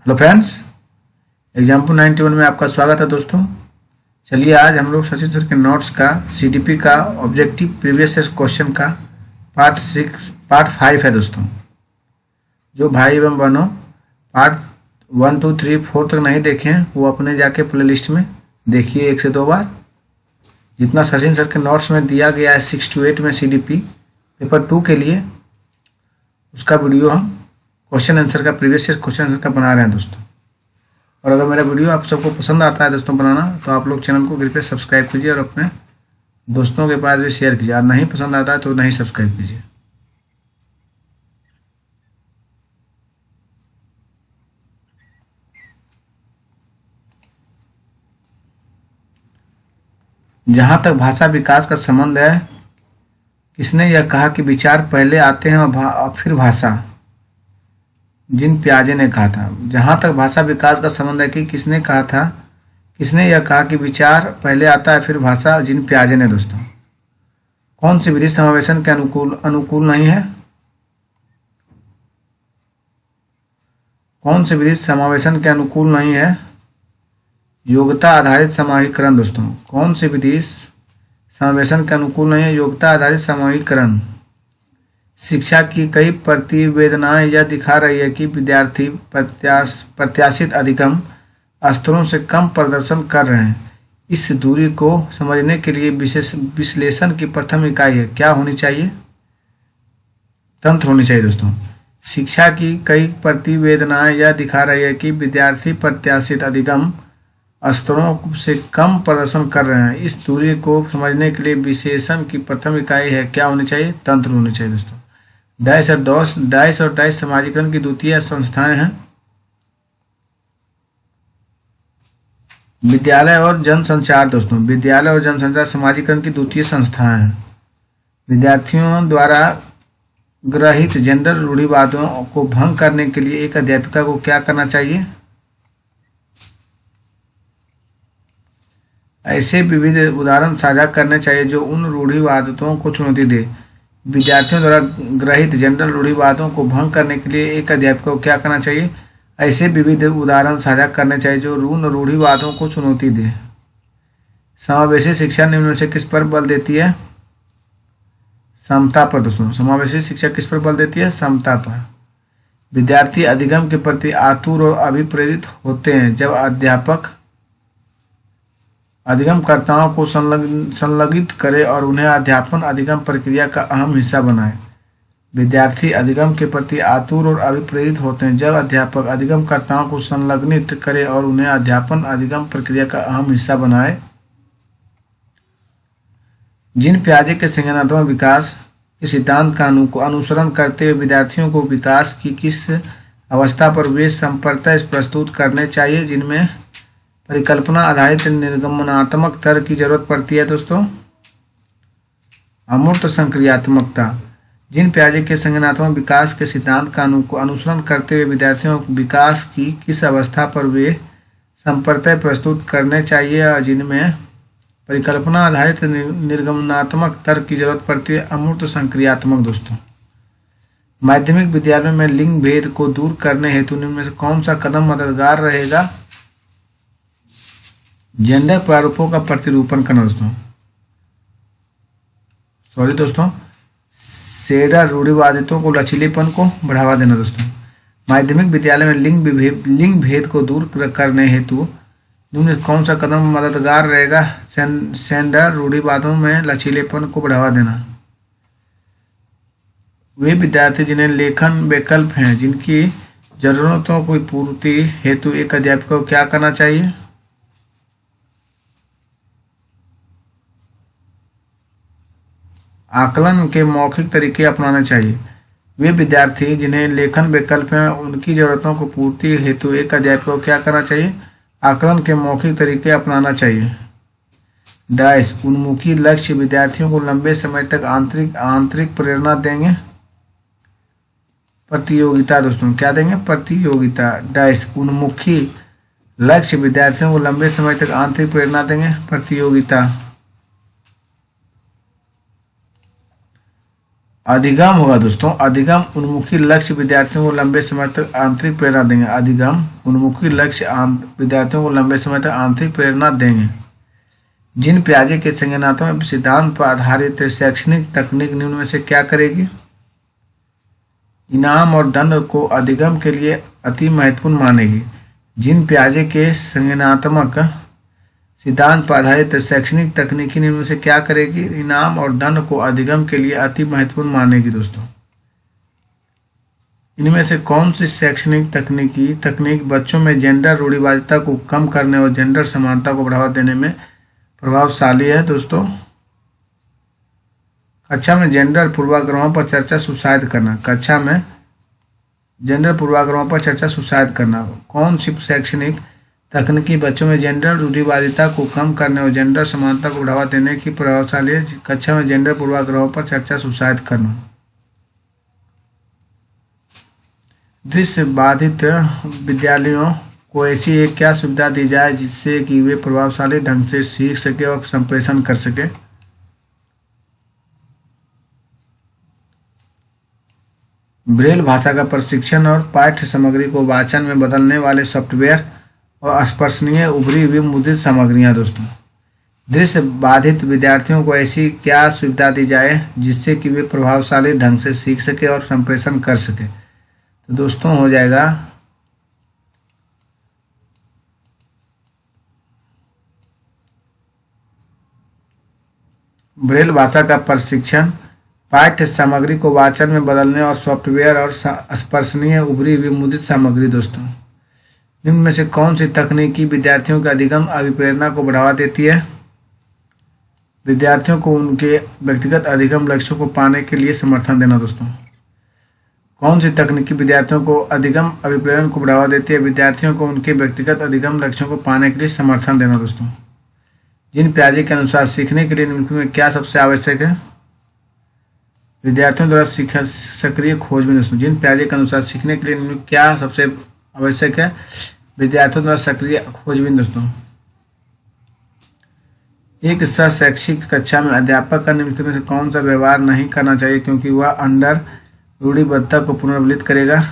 Hello friends, example 91 में आपका स्वागत है दोस्तों। चलिए आज हम लोग सचिन सर के नोट्स का सीडीपी का ऑब्जेक्टिव प्रीवियस ईयर क्वेश्चन का पार्ट 5 है दोस्तों। जो भाई एवं बहनों पार्ट 1, 2, 3, 4 तक नहीं देखे हैं वो अपने जाके प्लेलिस्ट में देखिए 1 से 2 बार। जितना सचिन सर के नोट्स में दिया गया है 6 to 8 में सीडीपी पेपर 2 के लिए, उसका वीडियो हम क्वेश्चन आंसर का प्रीवियस ईयर क्वेश्चन आंसर का बना रहे हैं दोस्तों। और अगर मेरा वीडियो आप सबको पसंद आता है दोस्तों बनाना, तो आप लोग चैनल को कृपया सब्सक्राइब कीजिए और अपने दोस्तों के पास भी शेयर कीजिए। और नहीं पसंद आता है तो नहीं सब्सक्राइब कीजिए। जहाँ तक भाषा विकास का संबंध है, किसने यह कहा कि विचार पहले आते हैं और फिर भाषा? जिन प्याजे ने कहा था। जहाँ तक भाषा विकास का संबंध है कि किसने कहा था, किसने यह कहा कि विचार पहले आता है फिर भाषा? जिन प्याजे ने दोस्तों। कौन सी विधि समावेशन के अनुकूल नहीं है? कौन सी विधि समावेशन के अनुकूल नहीं है? योग्यता आधारित सामूहिकरण दोस्तों। कौन सी विधि समावेशन के अनुकूल नहीं है? योग्यता आधारित सामूहिकरण। शिक्षा की कई प्रतिवेदनाएं यह दिखा रही है कि विद्यार्थी प्रत्याशित अधिगम स्तरों से कम प्रदर्शन कर रहे हैं। इस दूरी को समझने के लिए विश्लेषण की प्रथम इकाई है क्या होनी चाहिए? तंत्र होनी चाहिए दोस्तों। शिक्षा की कई प्रतिवेदनाएं यह दिखा रही है कि विद्यार्थी प्रत्याशित अधिगम स्तरों से कम प्रदर्शन कर रहे हैं। इस दूरी को समझने के लिए विश्लेषण की प्रथम इकाई है क्या होनी चाहिए? तंत्र होनी चाहिए दोस्तों। डाइस और डाइस समाजीकरण की द्वितीय संस्थाएं हैं। विद्यालय और जनसंचार दोस्तों। विद्यालय और जनसंचार समाजीकरण की द्वितीय संस्थाएं हैं। विद्यार्थियों द्वारा ग्रहित जेंडर रूढ़िवादों को भंग करने के लिए एक अध्यापिका को क्या करना चाहिए? ऐसे विविध उदाहरण साझा करने चाहिए जो उन रूढ़िवादों को चुनौती दे। विद्यार्थियों द्वारा ग्रहित जेंडर रूढ़िवादों को भंग करने के लिए एक अध्यापक को क्या करना चाहिए? ऐसे विविध उदाहरण साझा करने चाहिए जो उन रूढ़िवादों को चुनौती दे। समावेशी शिक्षा निम्न में से किस पर बल देती है? समता पर दोस्तों। समावेशी शिक्षा किस पर बल देती है? समता पर। विद्यार्थी अधिगम के प्रति आतुर और अभिप्रेरित होते हैं जब अध्यापक अधिगमकर्ताओं को संलग्नित करे और उन्हें अध्यापन अधिगम प्रक्रिया का अहम हिस्सा बनाए। विद्यार्थी अधिगम के प्रति आतुर और अभिप्रेरित होते हैं जब अध्यापक अधिगमकर्ताओं को संलग्नित करे और उन्हें अध्यापन अधिगम प्रक्रिया का अहम हिस्सा बनाए। जिन प्याजे के संज्ञानात्मक विकास के सिद्धांत का अनुसरण करते हुए विद्यार्थियों को विकास की किस अवस्था पर वे संप्रत्यय प्रस्तुत करने चाहिए जिनमें परिकल्पना आधारित निर्गमनात्मक तर्क की जरूरत पड़ती है दोस्तों? अमूर्त संक्रियात्मकता। जिन प्याजे के संज्ञानात्मक विकास के सिद्धांत का अनुसरण करते हुए विद्यार्थियों को विकास की किस अवस्था पर वे संप्रत्यय प्रस्तुत करने चाहिए और जिनमें परिकल्पना आधारित निर्गमनात्मक तर्क की जरूरत पड़ती है? अमूर्त संक्रियात्मक दोस्तों। माध्यमिक विद्यालयों में लिंग भेद को दूर करने हेतु निम्न में से कौन सा कदम मददगार रहेगा? जेंडर प्रारूपों का प्रतिरूपण करना दोस्तों। सेडर रूढ़िवादितों को लचीलेपन को बढ़ावा देना दोस्तों। माध्यमिक विद्यालय में लिंग भेद को दूर करने हेतु निम्न कौन सा कदम मददगार रहेगा? सेंडर रूढ़िवादों में लचीलेपन को बढ़ावा देना। वे विद्यार्थी जिन्हें लेखन विकल्प हैं जिनकी जरूरतों की पूर्ति हेतु एक अध्यापक को क्या करना चाहिए? आकलन के मौखिक तरीके अपनाने चाहिए। वे विद्यार्थी जिन्हें लेखन विकल्प हैं उनकी जरूरतों को पूर्ति हेतु एक अध्यापक को क्या करना चाहिए? आकलन के मौखिक तरीके अपनाना चाहिए। डाइस उन्मुखी लक्ष्य विद्यार्थियों को लंबे समय तक आंतरिक प्रेरणा देंगे। प्रतियोगिता दोस्तों। क्या देंगे? प्रतियोगिता। डाइस उन्मुखी लक्ष्य विद्यार्थियों को लंबे समय तक आंतरिक प्रेरणा देंगे। प्रतियोगिता। अधिगम होगा दोस्तों। अधिगम उन्मुखी लक्ष्य विद्यार्थियों को लंबे समय तक आंतरिक प्रेरणा देंगे। अधिगम उन्मुखी लक्ष्य विद्यार्थियों को लंबे समय तक आंतरिक प्रेरणा देंगे। जिन पियाजे के संज्ञानात्मक सिद्धांत पर आधारित शैक्षणिक तकनीक निम्न में से क्या करेगी? इनाम और दंड को अधिगम के लिए अति महत्वपूर्ण मानेगी। जिन पियाजे के संज्ञानात्मक सिद्धांत पर आधारित शैक्षणिक तकनीकी निम्न में से क्या करेगी? इनाम और दंड को अधिगम के लिए अति महत्वपूर्ण मानेगी। दोस्तों, इनमें से कौन सी शैक्षणिक तकनीक बच्चों में जेंडर रूढ़िवादिता को कम करने और जेंडर समानता को बढ़ावा देने में प्रभावशाली है? दोस्तों, कक्षा में जेंडर पूर्वाग्रहों पर चर्चा सुसाइड करना। कक्षा में जेंडर पूर्वाग्रहों पर चर्चा सुसाइड करना। कौन सी शैक्षणिक तकनीकी बच्चों में जेंडर रूढ़िवादिता को कम करने और जेंडर समानता को बढ़ावा देने की प्रभावशाली है? कक्षा में जेंडर पूर्वाग्रहों पर चर्चा सुसाइड करना। दृश्य बाधित विद्यालयों को ऐसी एक क्या सुविधा दी जाए जिससे कि वे प्रभावशाली ढंग से सीख सके और संप्रेषण कर सके? ब्रेल भाषा का प्रशिक्षण और पाठ्य सामग्री को वाचन में बदलने वाले सॉफ्टवेयर और स्पर्शनीय उभरी हुई मुद्रित सामग्रियां। दोस्तों, दृश्य बाधित विद्यार्थियों को ऐसी क्या सुविधा दी जाए जिससे कि वे प्रभावशाली ढंग से सीख सके और संप्रेषण कर सके? तो दोस्तों हो जाएगा ब्रेल भाषा का प्रशिक्षण, पाठ्य सामग्री को वाचन में बदलने और सॉफ्टवेयर और स्पर्शनीय उभरी हुई मुद्रित सामग्री। दोस्तों, इनमें से कौन सी तकनीकी विद्यार्थियों के अधिगम अभिप्रेरणा को बढ़ावा देती है? विद्यार्थियों को उनके व्यक्तिगत अधिगम लक्ष्यों को पाने के लिए समर्थन देना। दोस्तों, कौन सी तकनीकी विद्यार्थियों को अधिगम अभिप्रेरण को बढ़ावा देती है? विद्यार्थियों को उनके व्यक्तिगत अधिगम लक्ष्यों को पाने के लिए समर्थन देना। दोस्तों, जिन पियाजे के अनुसार सीखने के लिए निम्न में क्या सबसे आवश्यक है? विद्यार्थियों द्वारा सक्रिय खोजबीन। दोस्तों, जिन पियाजे के अनुसार सीखने के लिए निम्न में क्या सबसे आवश्यक है? विद्यार्थियों द्वारा सक्रिय खोजबीन। दोस्तों, एक शैक्षिक कक्षा में अध्यापक का निम्नलिखित में से कौन सा व्यवहार नहीं करना चाहिए क्योंकि वह अंडर रूढ़िबद्धता को पुनर्बलित करेगा?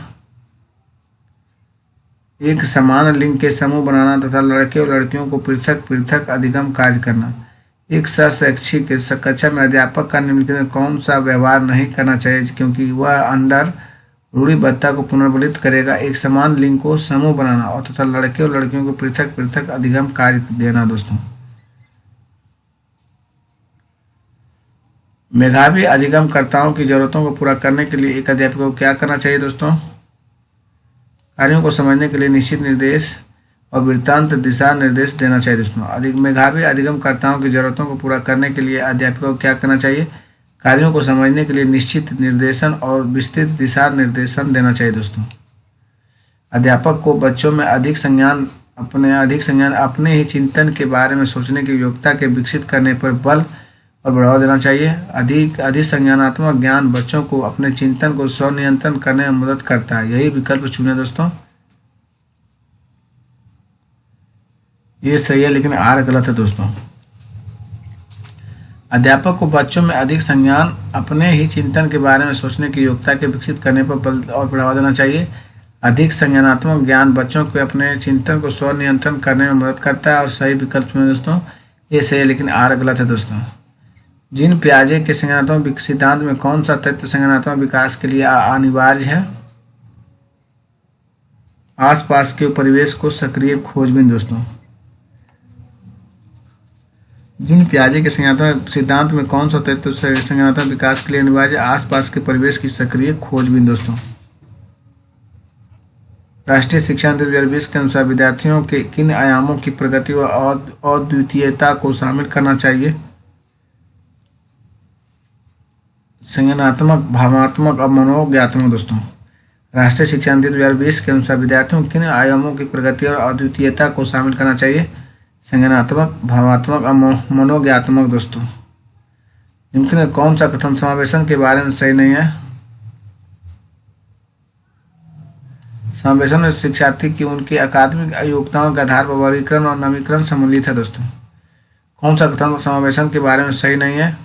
एक समान लिंग के समूह बनाना तथा लड़के और लड़कियों को पृथक पृथक अधिगम कार्य करना। एक शैक्षिक कक्षा में अध्यापक का निम्नलिखित में कौन सा व्यवहार नहीं करना चाहिए क्योंकि वह अंडर रूढ़िबद्धता को पुनर्बलित करेगा? एक समान लिंग को समूह बनाना और तथा लड़के और लड़कियों को पृथक पृथक अधिगम कार्य देना। दोस्तों, मेधावी अधिगमकर्ताओं की जरूरतों को पूरा करने के लिए एक अध्यापक को क्या करना चाहिए? दोस्तों, कार्यों को समझने के लिए निश्चित निर्देश और वृत्तांत दिशा निर्देश देना चाहिए। दोस्तों, मेधावी अधिगमकर्ताओं की जरूरतों को पूरा करने के लिए अध्यापक को क्या करना चाहिए? कार्यों को समझने के लिए निश्चित निर्देशन और विस्तृत दिशा निर्देशन देना चाहिए। दोस्तों, अध्यापक को बच्चों में अधिक संज्ञान अपने ही चिंतन के बारे में सोचने की योग्यता के विकसित करने पर बल और बढ़ावा देना चाहिए। अधिक संज्ञानात्मक ज्ञान बच्चों को अपने चिंतन को स्वनियंत्रण करने में मदद करता है। यही विकल्प चुने। दोस्तों, ये सही है लेकिन आर गलत है। दोस्तों, अध्यापक को बच्चों में अधिक संज्ञान अपने ही चिंतन के बारे में सोचने की योग्यता के विकसित करने पर बल और बढ़ावा देना चाहिए। अधिक संज्ञानात्मक ज्ञान बच्चों को अपने चिंतन को स्वनियंत्रण करने में मदद करता है और सही विकल्प चुने। दोस्तों, ये सही है लेकिन आर गलत है। दोस्तों, जिन पियाजे के संज्ञानात्मक सिद्धांत में कौन सा तथ्य संज्ञानात्मक विकास के लिए अनिवार्य है? आसपास के परिवेश को सक्रिय खोजबीन। दोस्तों, जिन पियाजे के संज्ञानात्मक सिद्धांत में कौन सा तथ्य संज्ञानात्मक विकास के लिए अनिवार्य है? आसपास के परिवेश की सक्रिय खोजबीन। दोस्तों, राष्ट्रीय शिक्षा नीति 2020 के अनुसार विद्यार्थियों के किन आयामों की प्रगति व अद्वितीयता को शामिल करना चाहिए? संज्ञानात्मक, भावनात्मक और मनोज्ञात्मक। दोस्तों, राष्ट्रीय शिक्षा नीति 2020 के अनुसार विद्यार्थियों किन आयामों की प्रगति और अद्वितीयता को शामिल करना चाहिए? संज्ञानात्मक, भावनात्मक और मनोज्ञात्मक। दोस्तों, निम्न में कौन सा कथन समावेशन के बारे में सही नहीं है? समावेशन में शिक्षार्थी की उनकी अकादमिक योग्यताओं के आधार पर वर्गीकरण और नवीकरण सम्मिलित है। दोस्तों, कौन सा कथन समावेशन के बारे में सही नहीं है?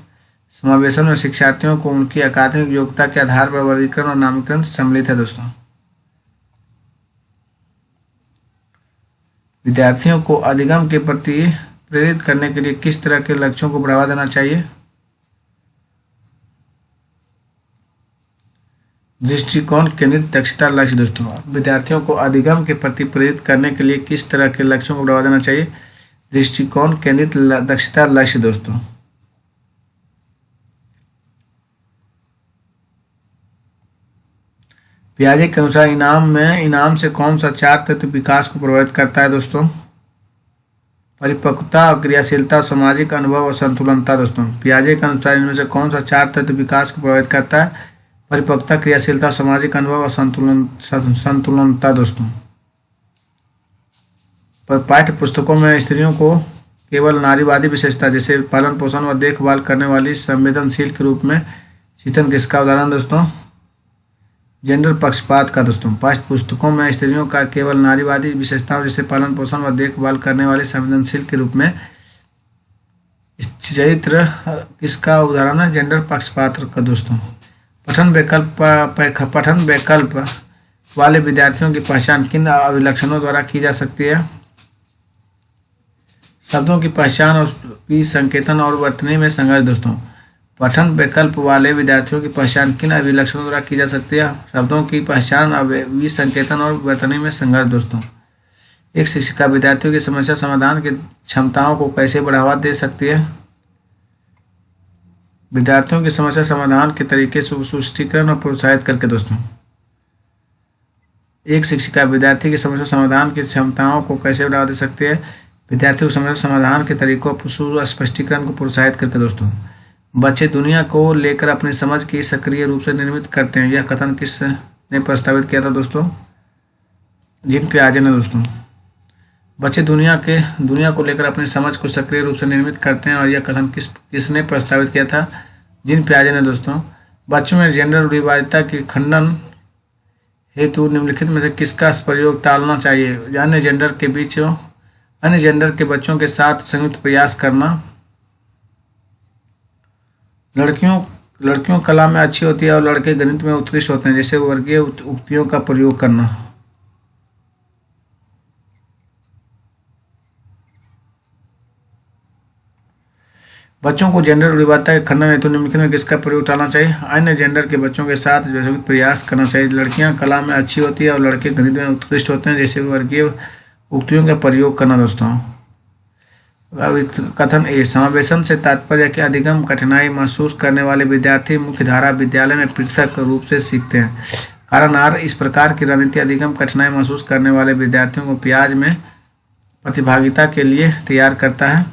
समावेशन में शिक्षार्थियों को उनकी अकादमिक योग्यता के आधार पर वर्गीकरण और नामकरण सम्मिलित है दोस्तों। विद्यार्थियों को अधिगम के प्रति प्रेरित करने के लिए किस तरह के लक्ष्यों को बढ़ावा देना चाहिए? दृष्टिकोण केंद्रित दक्षता लक्ष्य दोस्तों। विद्यार्थियों को अधिगम के प्रति प्रेरित करने के लिए किस तरह के लक्ष्यों को बढ़ावा देना चाहिए? दृष्टिकोण केंद्रित दक्षता लक्ष्य दोस्तों। पियाजे के अनुसार इनाम से कौन सा 4 तत्व विकास को प्रभावित करता है दोस्तों? परिपक्वता, क्रियाशीलता, सामाजिक अनुभव और संतुलनता दोस्तों। पियाजे के अनुसार इनमें से कौन सा 4 तत्व विकास को प्रभावित करता है? परिपक्वता, क्रियाशीलता, सामाजिक अनुभव और संतुलनता दोस्तों। पर पाठ्य पुस्तकों में स्त्रियों को केवल नारीवादी विशेषता जैसे पालन पोषण व देखभाल करने वाली संवेदनशील के रूप में चित्रण किसका उदाहरण दोस्तों? जेंडर पक्षपात का दोस्तों। पाठ्य पुस्तकों में स्त्रियों का केवल नारीवादी विशेषताओं जैसे पालन पोषण व देखभाल करने वाली संवेदनशील के रूप में चरित्र किसका उदाहरण है? जेंडर पक्षपात का दोस्तों। पठन वैकल्प वाले विद्यार्थियों की पहचान किन अभिलक्षणों द्वारा की जा सकती है? शब्दों की पहचान और संकेतन और वर्तनी में संघर्ष दोस्तों। पठन वैकल्प वाले विद्यार्थियों की पहचान किन अभिलक्षणों द्वारा की जा सकती है? शब्दों की पहचान, संकेतन और वर्तनी में संघर्ष दोस्तों। एक शिक्षिका विद्यार्थियों की समस्या समाधान की क्षमताओं को कैसे बढ़ावा दे सकती है? विद्यार्थियों की समस्या समाधान के तरीके से सुष्टीकरण और प्रोत्साहित करके दोस्तों। एक शिक्षिका विद्यार्थी की समस्या समाधान की क्षमताओं को कैसे बढ़ावा दे सकती है? विद्यार्थियों की समस्या समाधान के तरीकों और स्पष्टीकरण को प्रोत्साहित करके दोस्तों। बच्चे दुनिया को लेकर अपनी समझ की सक्रिय रूप से निर्मित करते हैं, यह कथन किसने प्रस्तावित किया था दोस्तों? जीन पियाजे ने दोस्तों। बच्चे दुनिया को लेकर अपनी समझ को सक्रिय रूप से निर्मित करते हैं और यह कथन किसने प्रस्तावित किया था? जीन पियाजे ने दोस्तों। बच्चों में जेंडर रूढ़िवादिता के खंडन हेतु निम्नलिखित में से किसका प्रयोग टालना चाहिए? अन्य जेंडर के बच्चों के साथ संयुक्त प्रयास करना। लड़कियों कला में अच्छी होती है और लड़के गणित में उत्कृष्ट होते हैं, जैसे वर्गीय उक्तियों का प्रयोग करना। बच्चों को जेंडर रूढ़िवादिता के खंडन हेतु निम्नलिखित में किसका प्रयोग टालना चाहिए? अन्य जेंडर के बच्चों के साथ संयुक्त प्रयास करना चाहिए। लड़कियां कला में अच्छी होती है और लड़के गणित में उत्कृष्ट होते हैं, जैसे वर्गीय उक्तियों का प्रयोग करना दोस्तों। कथन ए, समावेशन से तात्पर्य कि अधिगम कठिनाई महसूस करने वाले विद्यार्थी मुख्यधारा विद्यालय में पृथक रूप से सीखते हैं। कारण आर, इस प्रकार की रणनीति अधिगम कठिनाई महसूस करने वाले विद्यार्थियों को पियाज में प्रतिभागिता के लिए तैयार करता है।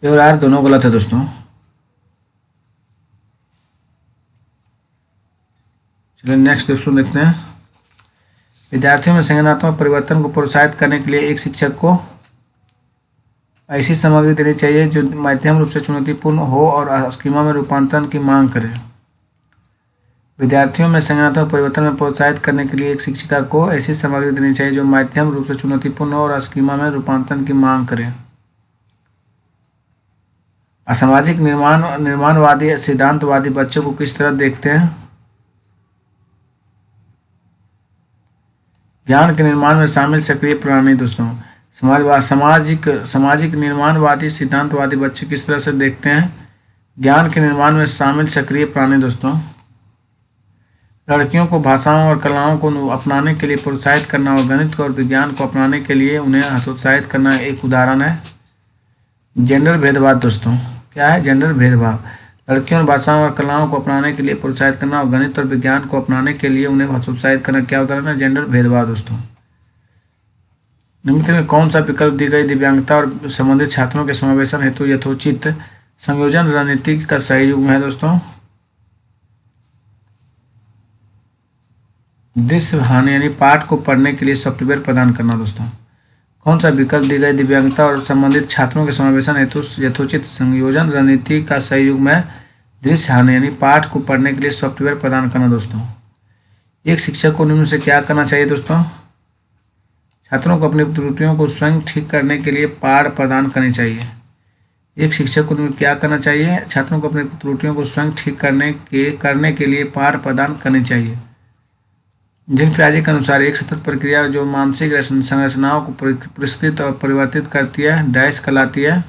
और आर दोनों गलत है दोस्तों। चलिए नेक्स्ट दोस्तों देखते हैं। विद्यार्थियों में संज्ञानात्मक परिवर्तन को प्रोत्साहित करने के लिए एक शिक्षक को ऐसी सामग्री देनी चाहिए जो मध्यम रूप से चुनौतीपूर्ण हो और स्कीमा में रूपांतरण की मांग करे। विद्यार्थियों में संज्ञानात्मक परिवर्तन में प्रोत्साहित करने के लिए एक शिक्षिका को ऐसी सामग्री देनी चाहिए जो मध्यम रूप से चुनौतीपूर्ण हो और स्कीमा में रूपांतरण की मांग करे। असामाजिक निर्माणवादी सिद्धांतवादी बच्चों को किस तरह देखते हैं? ज्ञान के निर्माण में शामिल सक्रिय प्रणाली दोस्तों। सामाजिक निर्माणवादी सिद्धांतवादी बच्चे किस तरह से देखते हैं? ज्ञान के निर्माण में शामिल सक्रिय प्रणाली दोस्तों। लड़कियों को भाषाओं और कलाओं को अपनाने के लिए प्रोत्साहित करना और गणित और विज्ञान को अपनाने के लिए उन्हें हतोत्साहित करना एक उदाहरण है। जेंडर भेदभाव दोस्तों। क्या है? जेंडर भेदभाव। लड़कियों और भाषाओं और कलाओं को अपनाने के लिए प्रोत्साहित करना और गणित और विज्ञान को अपनाने के लिए उन्हें हतोत्साहित करना क्या उदाहरण है? जेंडर भेदभाव दोस्तों। निम्नलिखित में कौन सा विकल्प दी गई दिव्यांगता और संबंधित छात्रों के समावेशन हेतु यथोचित संयोजन रणनीति का सही युग्म है दोस्तों? दृश्य हानि यानी पाठ को पढ़ने के लिए सॉफ्टवेयर प्रदान करना दोस्तों। कौन सा विकल्प दी गई दिव्यांगता और संबंधित छात्रों के समावेशन हेतु यथोचित संयोजन रणनीति का सही युग्म है? दृश्य हानि यानी पाठ को पढ़ने के लिए सॉफ्टवेयर प्रदान करना दोस्तों। एक शिक्षक को निम्न से क्या करना चाहिए दोस्तों? छात्रों को अपनी त्रुटियों को स्वयं ठीक करने के लिए पाठ प्रदान करनी चाहिए। एक शिक्षक को क्या करना चाहिए? छात्रों को अपनी त्रुटियों को स्वयं ठीक करने के लिए पाठ प्रदान करनी चाहिए। जिन पियाजे के अनुसार एक सतत प्रक्रिया जो मानसिक संरचनाओं को परिष्कृत और परिवर्तित करती है डैश कहलाती है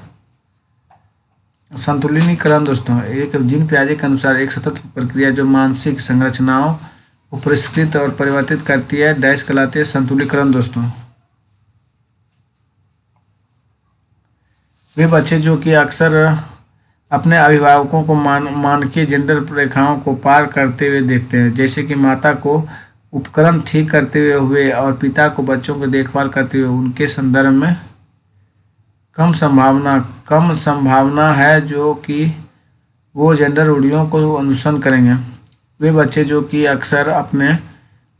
संतुलिनीकरण। दोस्तों, एक जिन पियाजे के अनुसार एक सतत प्रक्रिया जो मानसिक संरचनाओं को परिष्कृत और परिवर्तित करती है डैश कहलाती है संतुलीकरण। दोस्तों, वे बच्चे जो कि अक्सर अपने अभिभावकों को मानकीय जेंडर रेखाओं को पार करते हुए देखते हैं, जैसे कि माता को उपकरण ठीक करते हुए और पिता को बच्चों की देखभाल करते हुए, उनके संदर्भ में कम संभावना है जो कि वो जेंडर रूढ़ियों को अनुसरण करेंगे। वे बच्चे जो कि अक्सर अपने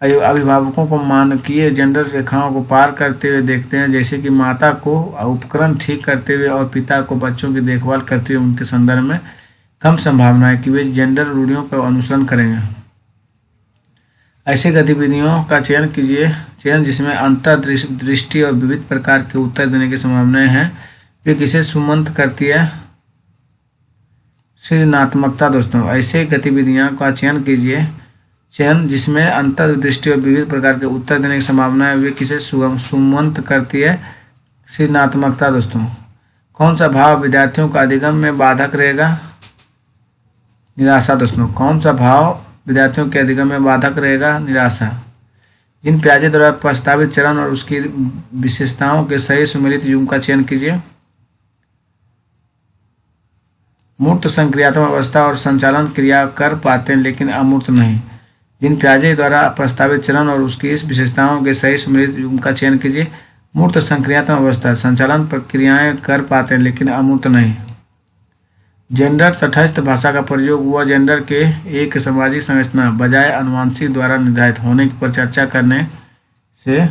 अभिभावकों को मानकीय जेंडर रेखाओं को पार करते हुए देखते हैं, जैसे कि माता को उपकरण ठीक करते हुए और पिता को बच्चों की देखभाल करते हुए, उनके संदर्भ में कम संभावना है कि वे जेंडर रूढ़ियों का अनुसरण करेंगे। ऐसे गतिविधियों का चयन जिसमें अंतर्दृष्टि और विविध प्रकार के उत्तर देने की संभावनाएं हैं, वे किसे सुमंत करती है? सृजनात्मकता। दोस्तों, ऐसे गतिविधियों का चयन जिसमें अंतर्दृष्टि और विविध प्रकार के उत्तर देने की संभावना है, वे किसे सुमंत करती है? सृजनात्मकता। दोस्तों, कौन सा भाव विद्यार्थियों का अधिगम में बाधक रहेगा? निराशा। दोस्तों, कौन सा भाव विद्यार्थियों के अधिगम में बाधक रहेगा? निराशा। जिन पियाजे द्वारा प्रस्तावित चरण और उसकी विशेषताओं के सही सुमेलित युग्म का चयन कीजिए। मूर्त संक्रियात्मक अवस्था और संचालन क्रिया कर पाते हैं लेकिन अमूर्त नहीं। जिन पियाजे द्वारा प्रस्तावित चरण और उसकी विशेषताओं के सही सुमेलित युग्म का चयन कीजिए। मूर्त संक्रियात्मक अवस्था, संचालन प्रक्रियाएं कर पाते हैं लेकिन अमूर्त नहीं। जेंडर तटस्थ भाषा का प्रयोग हुआ जेंडर के एक सामाजिक संरचना बजाय अनुवांशिक द्वारा निर्धारित होने पर चर्चा करने से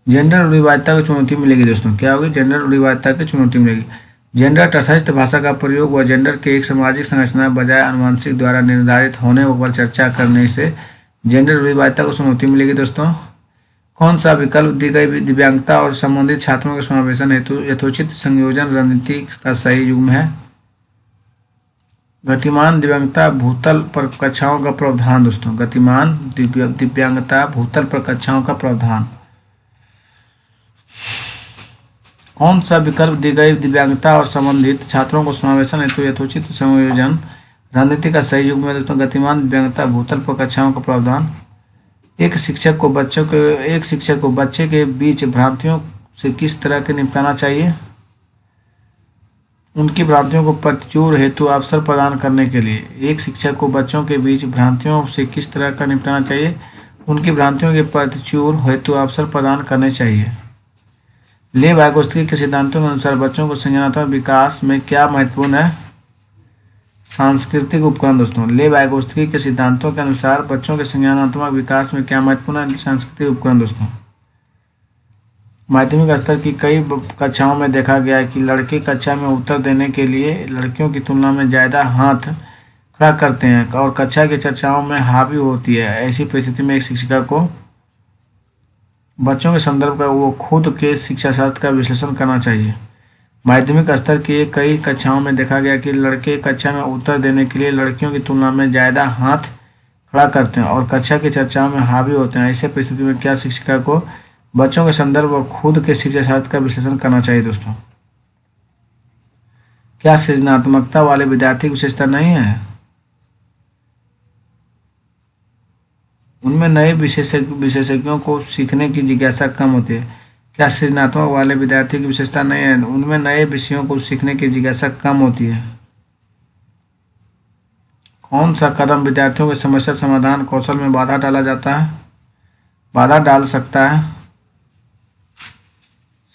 जेंडर रूढ़िवादिता को चुनौती मिलेगी। दोस्तों, क्या होगी? जेंडर रूढ़िवादिता की चुनौती मिलेगी। जेंडर तटस्थ भाषा का प्रयोग हुआ जेंडर के एक सामाजिक संरचना बजाय अनुवांशिक द्वारा निर्धारित होने पर चर्चा करने से जेंडर रूढ़िवादिता को चुनौती मिलेगी। दोस्तों, कौन सा विकल्प दी गई दिव्यांगता और संबंधित छात्रों के समावेशन हेतु यथोचित संयोजन रणनीति का सही युग्म है? गतिमान दिव्यांगता भूतल पर कक्षाओं का प्रावधान। दोस्तों, गतिमान दिव्यांगता भूतल पर कक्षाओं का प्रावधान। कौन सा विकल्प दी गई दिव्यांगता और संबंधित छात्रों को समावेशन हेतु यथोचित संयोजन रणनीति का सही युग्म है? दोस्तों, गतिमान दिव्यांगता भूतल पर कक्षाओं का प्रावधान। एक शिक्षक को बच्चे के बीच भ्रांतियों से किस तरह के निपटाना चाहिए? उनकी भ्रांतियों को प्रतिचूर हेतु अवसर प्रदान करने के लिए। एक शिक्षक को बच्चों के बीच भ्रांतियों से किस तरह का निपटाना चाहिए? उनकी भ्रांतियों के प्रतिचूर हेतु अवसर प्रदान करने चाहिए। ले वाइगोत्स्की के सिद्धांतों के अनुसार बच्चों को संज्ञानात्मक विकास में क्या महत्वपूर्ण है? सांस्कृतिक उपकरण। दोस्तों, ले वाइगोत्स्की के सिद्धांतों के अनुसार बच्चों के संज्ञानात्मक विकास में क्या महत्वपूर्ण है? सांस्कृतिक उपकरण। दोस्तों, माध्यमिक स्तर की कई कक्षाओं में देखा गया है कि लड़के कक्षा में उत्तर देने के लिए लड़कियों की तुलना में ज़्यादा हाथ खड़ा करते हैं और कक्षा की चर्चाओं में हावी होती है। ऐसी परिस्थिति में एक शिक्षिका को बच्चों के संदर्भ का वो खुद के शिक्षा शास्त्र का विश्लेषण करना चाहिए। माध्यमिक स्तर की कई कक्षाओं में देखा गया कि लड़के कक्षा में उत्तर देने के लिए लड़कियों की तुलना में ज़्यादा हाथ खड़ा करते हैं और कक्षा की चर्चाओं में हावी होते हैं। ऐसे परिस्थिति में क्या शिक्षिका को बच्चों के संदर्भ और खुद के शिक्षा शास्त्र का विश्लेषण करना चाहिए? दोस्तों, क्या सृजनात्मकता वाले विद्यार्थी की विशेषता नहीं है? उनमें नए विशेषज्ञों को सीखने की जिज्ञासा कम होती है। क्या सृजनात्मक वाले विद्यार्थी की विशेषता नहीं है? उनमें नए विषयों को सीखने की जिज्ञासा कम होती है। कौन सा कदम विद्यार्थियों के समस्या समाधान कौशल में बाधा डाल सकता है?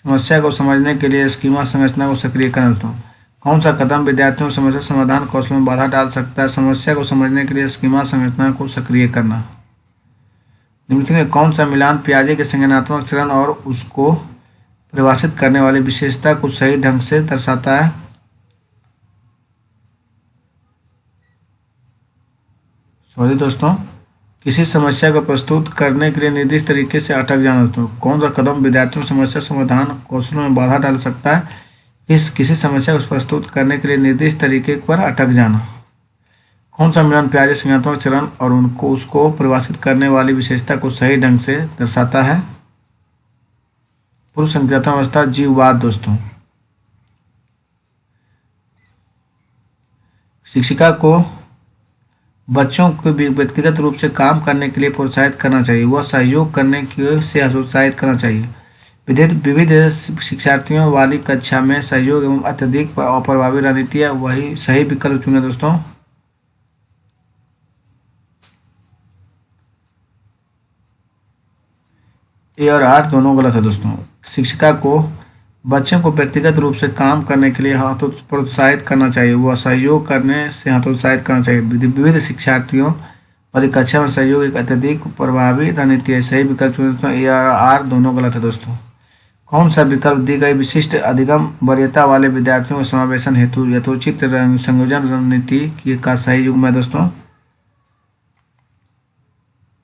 समस्या को समझने के लिए स्कीमा संरचना को सक्रिय करना। कौन सा कदम विद्यार्थियों को समस्या समाधान कौशल में बाधा डाल सकता है? समस्या को समझने के लिए स्कीमा संरचना को सक्रिय करना। निम्नलिखित में कौन सा मिलान पियाजे के संज्ञानात्मक चरण और उसको परिभाषित करने वाली विशेषता को सही ढंग से दर्शाता है? सॉरी दोस्तों, किसी समस्या को प्रस्तुत करने के लिए निर्दिष्ट तरीके से अटक जाना दोस्तों। कौन सा कदम विद्यार्थियों को समस्या समाधान कौशलों में बाधा डाल सकता है? इस किसी समस्या को प्रस्तुत करने के लिए निर्दिष्ट तरीके पर अटक जाना। कौन सा मिलन प्याजे संज्ञानात्मक चरण और उसको परिभाषित करने वाली विशेषता को सही ढंग से दर्शाता है? पूर्व संक्रियात्मक अवस्था जीववाद दोस्तों। शिक्षिका को बच्चों को व्यक्तिगत रूप से काम करने के लिए प्रोत्साहित करना चाहिए। वह सहयोग करने से हतोत्साहित करना चाहिए। विविध शिक्षार्थियों वाली कक्षा में सहयोग एवं अत्यधिक अप्रभावी रणनीति है वही सही विकल्प चुने दोस्तों। ए और आर दोनों गलत है दोस्तों। शिक्षिका को बच्चों को व्यक्तिगत रूप से काम करने के लिए प्रोत्साहित करना चाहिए। वह सहयोग करने से हतोत्साहित करना चाहिए। विविध शिक्षार्थियों वाली कक्षा में सहयोग एक अत्यधिक प्रभावी रणनीति है। सही विकल्प चुने। ए और आर दोनों गलत है दोस्तों। कौन सा विकल्प दी गई विशिष्ट अधिगम वरीयता वाले विद्यार्थियों के समावेशन हेतु यथोचित संयोजन रणनीति का सही युग्म है दोस्तों?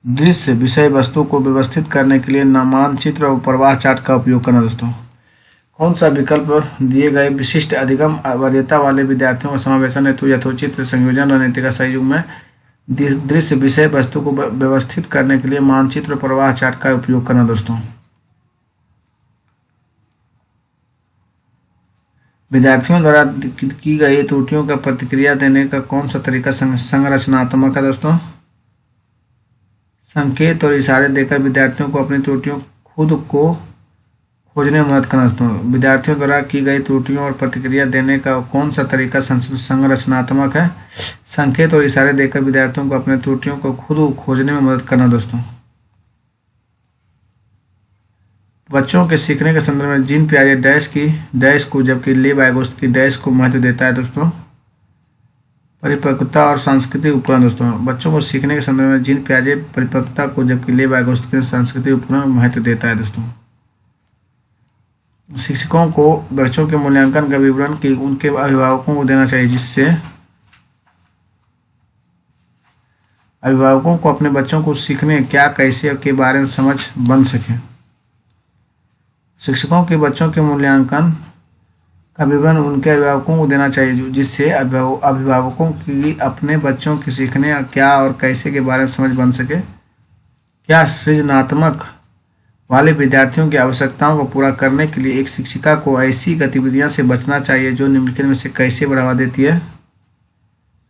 दृश्य विषय वस्तु को व्यवस्थित करने के लिए मानचित्र और प्रवाह चार्ट का उपयोग करना दोस्तों। कौन सा विकल्प दिए गए विशिष्ट अधिगम वरीयता वाले विद्यार्थियों का समावेशन हेतु यथोचित संयोजन रणनीति का सही युग्म है? दृश्य विषय वस्तु को व्यवस्थित करने के लिए मानचित्र और प्रवाह चार्ट का उपयोग करना दोस्तों। विद्यार्थियों द्वारा की गई त्रुटियों का प्रतिक्रिया देने का कौन सा तरीका संरचनात्मक है दोस्तों? संकेत और इशारे देकर विद्यार्थियों को अपनी त्रुटियों खुद को खोजने में मदद करना दोस्तों। विद्यार्थियों द्वारा की गई त्रुटियों और प्रतिक्रिया देने का कौन सा तरीका संरचनात्मक है? संकेत और इशारे देकर विद्यार्थियों को अपने त्रुटियों को खुद खोजने में मदद करना दोस्तों। बच्चों के सीखने के संदर्भ में जीन पियाजे डैश को जबकि ले वाइगोत्स्की डैश को महत्व देता है दोस्तों। परिपक्वता और सांस्कृतिक उपकरण दोस्तों। बच्चों को सीखने के संदर्भ में जीन पियाजे परिपक्वता को जबकि ले वाइगोत्स्की सांस्कृतिक उपकरण महत्व देता है दोस्तों। शिक्षकों को बच्चों के मूल्यांकन का विवरण की उनके अभिभावकों को देना चाहिए जिससे अभिभावकों को अपने बच्चों को सीखने क्या कैसे के बारे में समझ बन सके। शिक्षकों के बच्चों के मूल्यांकन का विवरण उनके अभिभावकों को देना चाहिए जिससे अभिभावकों की अपने बच्चों के सीखने क्या और कैसे के बारे में समझ बन सके। क्या सृजनात्मक वाले विद्यार्थियों की आवश्यकताओं को पूरा करने के लिए एक शिक्षिका को ऐसी गतिविधियों से बचना चाहिए जो निम्नलिखित में से कैसे बढ़ावा देती है?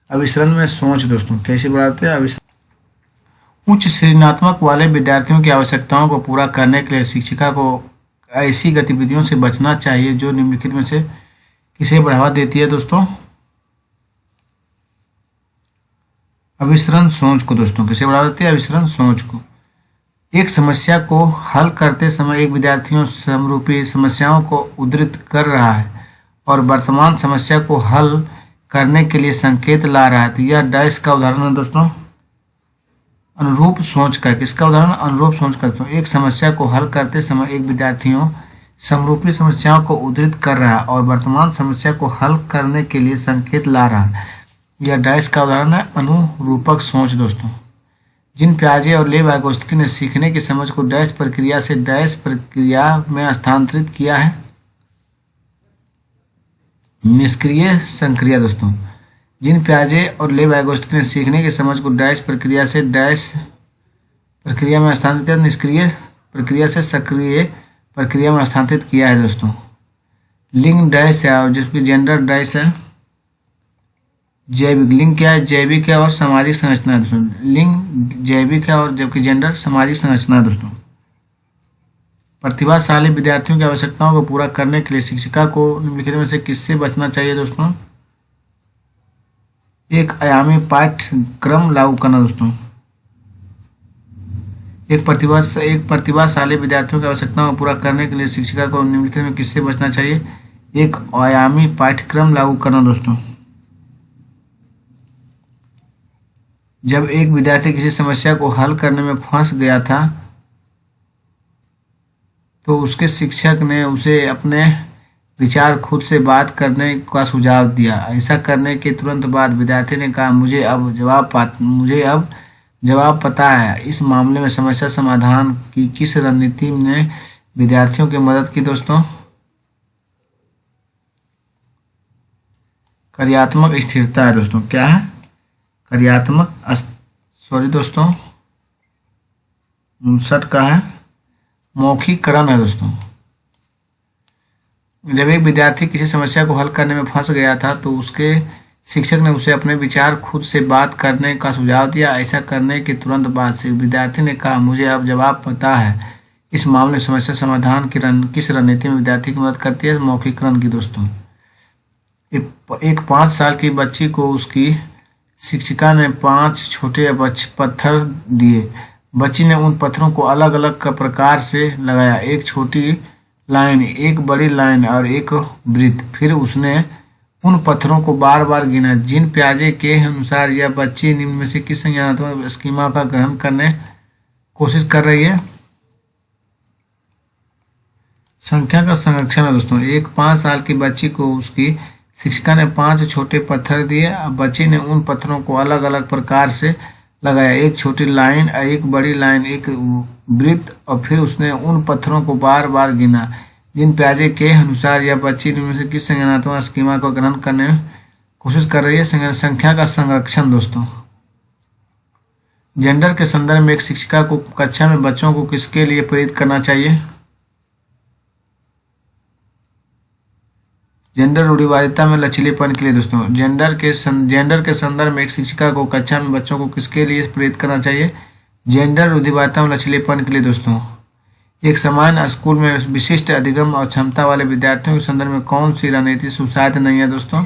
अभिसरण में सोच दोस्तों। कैसे बढ़ाते हैं अभिसरण? उच्च सृजनात्मक वाले विद्यार्थियों की आवश्यकताओं को पूरा करने के लिए शिक्षिका को ऐसी गतिविधियों से बचना चाहिए जो निम्नलिखित में से किसे बढ़ावा देती है दोस्तों? अभिसरण सोच को दोस्तों। किसे बढ़ावा देती है? अभिसरण सोच को। एक समस्या को हल करते समय एक विद्यार्थियों समरूपी समस्याओं को उद्धृत कर रहा है और वर्तमान समस्या को हल करने के लिए संकेत ला रहा है तो यह डैश का उदाहरण है दोस्तों। अनुरूप सोच का। किसका उदाहरण? अनुरूप सोच का। तो एक समस्या को हल करते समय एक विद्यार्थियों समरूपी समस्याओं को उद्धृत कर रहा है और वर्तमान समस्या को हल करने के लिए संकेत ला रहा है यह डैश का उदाहरण है। अनुरूपक सोच दोस्तों। जीन पियाजे और ले वाइगोत्स्की ने सीखने की समझ को डैश प्रक्रिया से डैश प्रक्रिया में स्थानांतरित किया है। निष्क्रिय संक्रिया दोस्तों। जीन पियाजे और ले वाइगोत्स्की ने सीखने की समझ को डैश प्रक्रिया से डैश प्रक्रिया में स्थानांतरित किया। निष्क्रिय प्रक्रिया से सक्रिय प्रक्रिया में स्थानांतरित किया है दोस्तों। लिंग डैश है और जिसकी जेंडर डैश है। जैविक लिंग क्या है? जैविक है और सामाजिक संरचना है दोस्तों। लिंग जैविक है और जबकि जेंडर सामाजिक संरचना है दोस्तों। प्रतिभाशाली विद्यार्थियों की आवश्यकताओं को पूरा करने के लिए शिक्षिका को निम्नलिखित में से किससे बचना चाहिए दोस्तों? एक आयामी पाठ्यक्रम लागू करना दोस्तों। एक प्रतिभाशाली विद्यार्थियों की आवश्यकताओं को पूरा करने के लिए शिक्षिका को निम्नलिखित में किससे बचना चाहिए? एक आयामी पाठ्यक्रम लागू करना दोस्तों। जब एक विद्यार्थी किसी समस्या को हल करने में फंस गया था तो उसके शिक्षक ने उसे अपने विचार खुद से बात करने का सुझाव दिया। ऐसा करने के तुरंत बाद विद्यार्थी ने कहा मुझे अब जवाब पता है। इस मामले में समस्या समाधान की किस रणनीति ने विद्यार्थियों की मदद की दोस्तों? कार्यात्मक स्थिरता है दोस्तों। क्या है? कार्यात्मक सॉरी दोस्तों, 59 का है मौखिकरण है दोस्तों। जब एक विद्यार्थी किसी समस्या को हल करने में फंस गया था तो उसके शिक्षक ने उसे अपने विचार खुद से बात करने का सुझाव दिया। ऐसा करने के तुरंत बाद से विद्यार्थी ने कहा, मुझे अब जवाब पता है। इस मामले में समस्या समाधान की किस रणनीति में विद्यार्थी की मदद करती है? मौखिकरण की दोस्तों। एक 5 साल की बच्ची को उसकी शिक्षिका ने 5 छोटे पत्थर दिए। बच्ची ने उन पत्थरों को अलग अलग प्रकार से लगाया, एक छोटी लाइन, एक बड़ी लाइन और एक वृत्त। फिर उसने उन पत्थरों को बार बार गिना। जिन प्याजे के अनुसार यह बच्ची निम्न में से किस संज्ञानात्मक स्कीमा का ग्रहण करने कोशिश कर रही है? संख्या का संरक्षण है दोस्तों। एक 5 साल की बच्ची को उसकी शिक्षिका ने 5 छोटे पत्थर दिए। अब बच्ची ने उन पत्थरों को अलग अलग प्रकार से लगाया, एक छोटी लाइन, एक बड़ी लाइन, एक वृत्त, और फिर उसने उन पत्थरों को बार बार गिना। जिन प्याजे के अनुसार यह बच्ची में से किस संज्ञानात्मक स्कीमा को ग्रहण करने की कोशिश कर रही है? संख्या का संरक्षण दोस्तों। जेंडर के संदर्भ में एक शिक्षिका को कक्षा में बच्चों को किसके लिए प्रेरित करना चाहिए? जेंडर रूढ़िवादिता में लचीलेपन के लिए दोस्तों। जेंडर के संदर्भ में एक शिक्षिका को कक्षा में बच्चों को किसके लिए प्रेरित करना चाहिए? जेंडर रूढ़िवादिता में लचीलेपन के लिए दोस्तों। एक समान स्कूल में विशिष्ट अधिगम और क्षमता वाले विद्यार्थियों के संदर्भ में कौन सी रणनीति सुसाध्य नहीं है दोस्तों?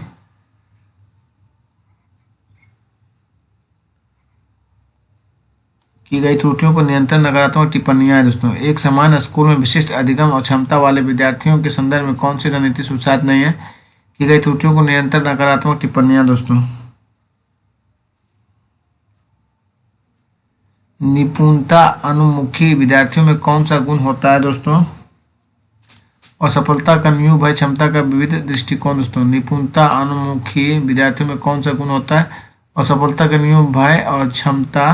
की गई त्रुटियों पर नियंत्रण, नकारात्मक टिप्पणियां हैं दोस्तों। एक समान स्कूल में विशिष्ट अधिगम और क्षमता वाले विद्यार्थियों के संदर्भ में कौन सी रणनीति सुसाध्य नहीं है? की गई त्रुटियों को नियंत्रण, नकारात्मक टिप्पणियां दोस्तों। निपुणता अनुमुखी विद्यार्थियों में कौन सा गुण होता है दोस्तों? और सफलता का न्यू भय, क्षमता का विविध दृष्टिकोण दोस्तों। निपुणता अनुमुखी विद्यार्थियों में कौन सा गुण होता है? और सफलता का न्यू भय और क्षमता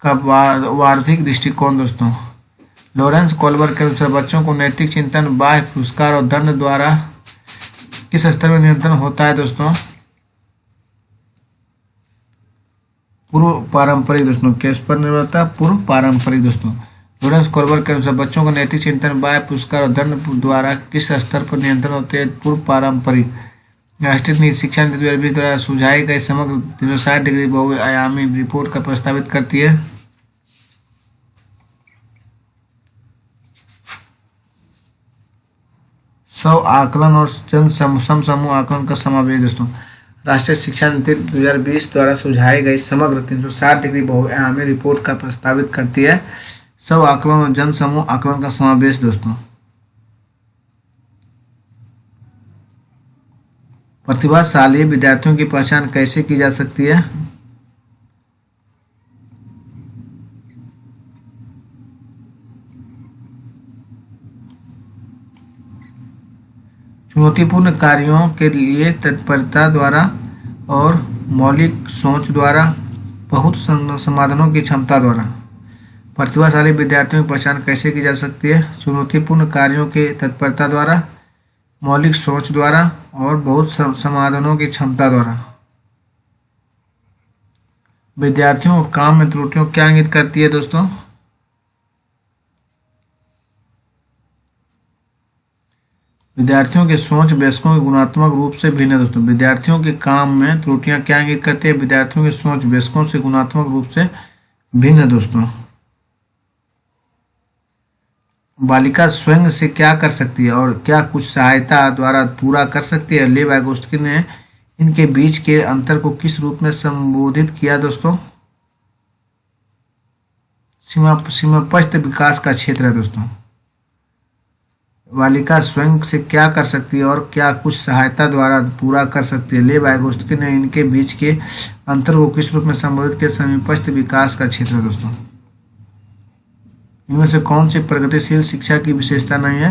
का वार्षिक दृष्टिकोण दोस्तों। लॉरेंस कोल्बर के अनुसार बच्चों को नैतिक चिंतन बाह्य पुरस्कार और दंड द्वारा किस स्तर में नियंत्रण होता है दोस्तों? पूर्व पारंपरिक दोस्तों। किस पर निर्भर होता है? पूर्व पारंपरिक दोस्तों। लॉरेंस कोल्बर के अनुसार बच्चों को नैतिक चिंतन बाह्य पुरस्कार और दंड द्वारा किस स्तर पर नियंत्रण होते हैं? पूर्व पारंपरिक। राष्ट्रीय शिक्षा नीति 2020 द्वारा सुझाई गई समग्र 360 डिग्री बहुआयामी रिपोर्ट का प्रस्तावित करती है? स्व आकलन और जन समूह आकलन का समावेश दोस्तों। राष्ट्रीय शिक्षा नीति 2020 द्वारा सुझाई गई समग्र 360 डिग्री बहुआयामी रिपोर्ट का प्रस्तावित करती है। स्व आकलन और जन समूह आकलन का समावेश दोस्तों। प्रतिभाशाली विद्यार्थियों की पहचान कैसे की जा सकती है? चुनौतीपूर्ण कार्यों के लिए तत्परता द्वारा और मौलिक सोच द्वारा, बहुत समाधानों की क्षमता द्वारा। प्रतिभाशाली विद्यार्थियों की पहचान कैसे की जा सकती है? चुनौतीपूर्ण कार्यों के तत्परता द्वारा, मौलिक सोच द्वारा और बहुत समाधानों की क्षमता द्वारा। विद्यार्थियों और काम में त्रुटियों क्या इंगित करती है दोस्तों? विद्यार्थियों की सोच वयस्कों के गुणात्मक रूप से भिन्न है दोस्तों। विद्यार्थियों के काम में त्रुटियां क्या इंगित करती है? विद्यार्थियों की सोच वयस्कों से गुणात्मक रूप से भिन्न है दोस्तों। बालिका स्वयं से क्या कर सकती है और क्या कुछ सहायता द्वारा पूरा कर सकती है? लेव एगोस्टिन ने इनके बीच के अंतर को किस रूप में संबोधित किया दोस्तों? सीमापस्थ विकास का क्षेत्र है दोस्तों। बालिका स्वयं से क्या कर सकती है और क्या कुछ सहायता द्वारा पूरा कर सकती है? लेव एगोस्टिन ने इनके बीच के अंतर को किस रूप में संबोधित किया? समीपस्थ विकास का क्षेत्र है दोस्तों। इनमें से कौन सी प्रगतिशील शिक्षा की विशेषता नहीं है?